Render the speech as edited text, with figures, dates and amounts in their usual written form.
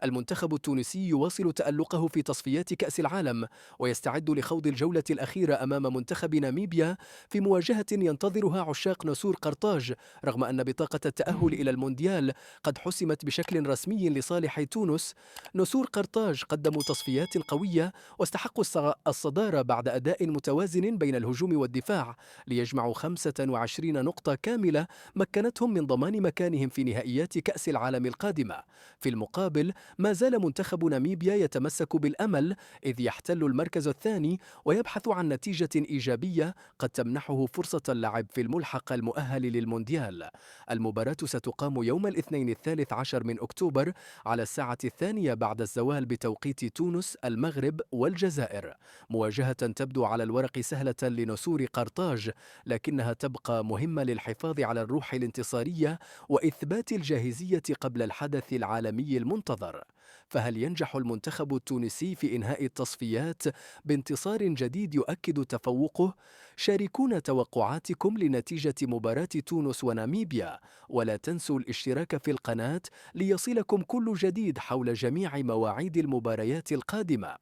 المنتخب التونسي يواصل تألقه في تصفيات كأس العالم، ويستعد لخوض الجولة الأخيرة أمام منتخب ناميبيا في مواجهة ينتظرها عشاق نسور قرطاج، رغم أن بطاقة التأهل إلى المونديال قد حسمت بشكل رسمي لصالح تونس. نسور قرطاج قدموا تصفيات قوية واستحقوا الصدارة بعد أداء متوازن بين الهجوم والدفاع، ليجمعوا 25 نقطة كاملة مكنتهم من ضمان مكانهم في نهائيات كأس العالم القادمة. في المقابل، ما زال منتخب ناميبيا يتمسك بالأمل، إذ يحتل المركز الثاني ويبحث عن نتيجة إيجابية قد تمنحه فرصة اللعب في الملحق المؤهل للمونديال. المباراة ستقام يوم الاثنين 13 من أكتوبر على الساعة 2 بعد الزوال بتوقيت تونس، المغرب والجزائر. مواجهة تبدو على الورق سهلة لنسور قرطاج، لكنها تبقى مهمة للحفاظ على الروح الانتصارية وإثبات الجاهزية قبل الحدث العالمي المنتظر. فهل ينجح المنتخب التونسي في إنهاء التصفيات بانتصار جديد يؤكد تفوقه؟ شاركونا توقعاتكم لنتيجة مباراة تونس وناميبيا، ولا تنسوا الاشتراك في القناة ليصلكم كل جديد حول جميع مواعيد المباريات القادمة.